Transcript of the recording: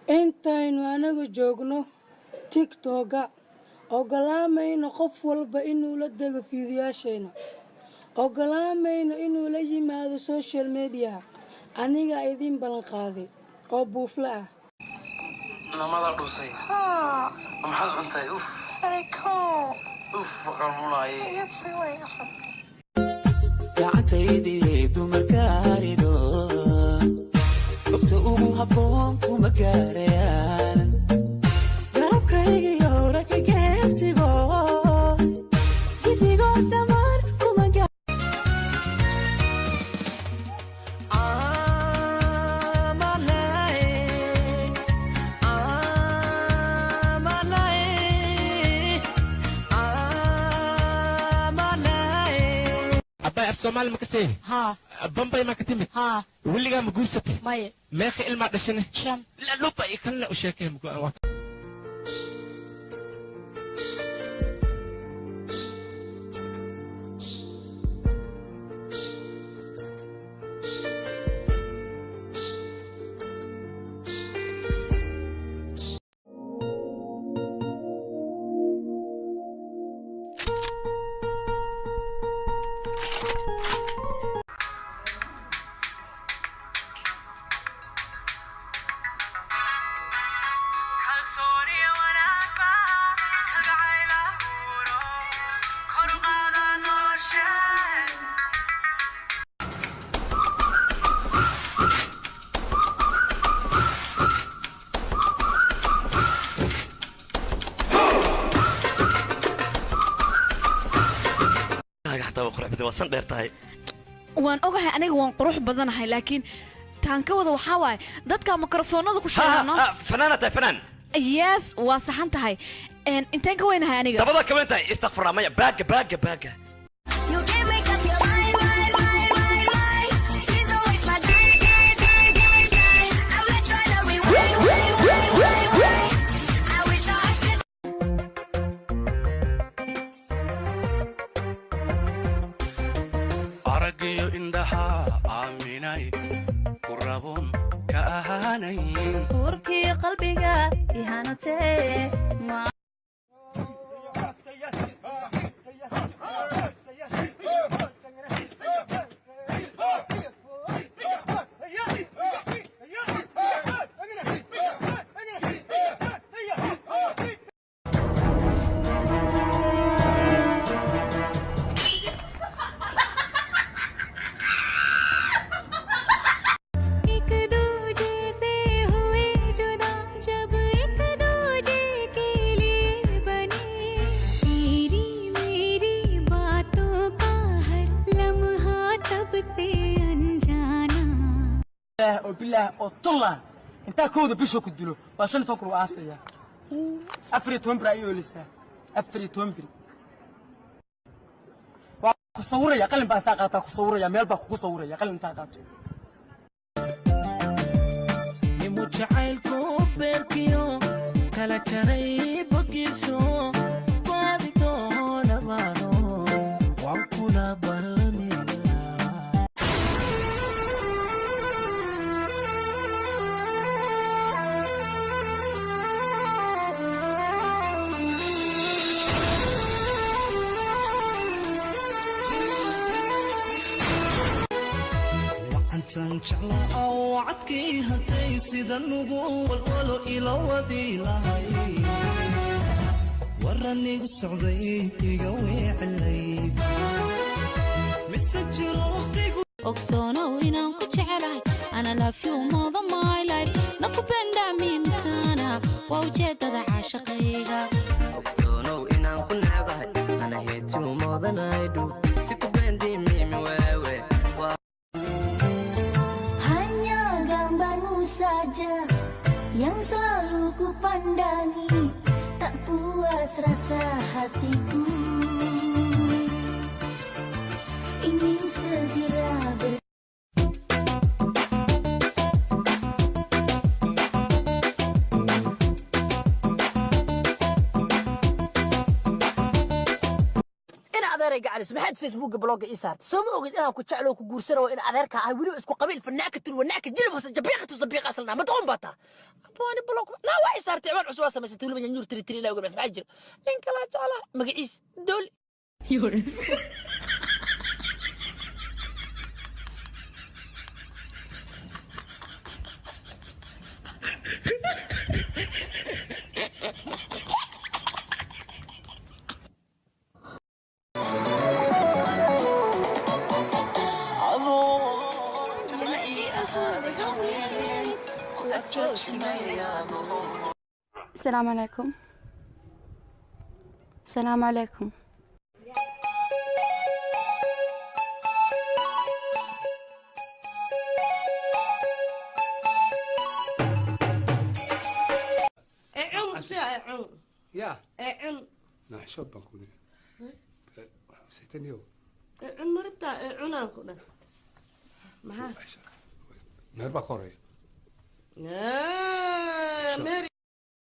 intaynu anagu joogno tiktoka ogolaamayno qof walba inuu la dego fiidiyaasheena ogolaamayno inuu la yimaado social media aniga idin balan qaaday oo buufla ah namada dhusay maxaad cuntay ariko qarmuunay gacantaydi dumarkaarido qofta ugu habboon kuma gaarayaan garabkaygiyo ragga geesigo gidigo damar kuma Somal makasih. Ha. Bombay makatimi. Ha. Wiliga magusati. May. Meekhi ilma dhashane. Shan. La lupa ikalna u sheekay mugo. waan ogahay aniga waan qurux badanahay laakiin taan ka wada waxa waay dadka mikrofoonada ku shaqeeyno fanaanada fanaan yes waa saxan tahay intaan ka weynahay aniga dabada ka weyntahay istaghfar maya baaga You can make up your mind. Please don't waste my time. I'm not trying to rewind. I wish I said aragyo indhaha aaminay kurabun ka ahaanayn urkii qalbiga ihanatee بالله طلع انت كود بيشو كدلو واشن توكل واسيا افري تومبر ايو لسه افري تومبر وصور يا قلم بقى تاقاتا كصور يا ميل بقى كصور يا قلم تاقاتو يمجعلكو بيركيو كلا جري بقيسو بادكو لبانو وانكولا برلمي jecla oo cadkii haday sida nugu walwalo ila wadi lahay waranigu socday iga weeclay misajiro waqtigu ogsoonow inaan ku jecelahay ana love you more than my life nakupenda mimi sana waa ujeedada caashaqayga ogsoonow inaan ku necbahay ana hate you more than I do sikubendi mimi wewe saja yang selalu ku pandangi tak puas rasa hatiku ingin segera adeeray gacalis maxaad Facebook blog ii saartay soo ma ogid inaan ku jeclo ku guursano in adeerka ah waliba isku qabiil fanaakatul wanaaka jilib hasa jabiiqatu sabiiqa asalna ma doon bata booni blog la waa ii saartay ciwaan cusub samaysay waliba nyuur tiri la ogaad maxaa jira in kala jecla magaciis dool yuri السلام عليكم السلام عليكم يا عن نحشب بنكون سيتني يوم عن مربتا عنان كنا ما نربا كوري ميري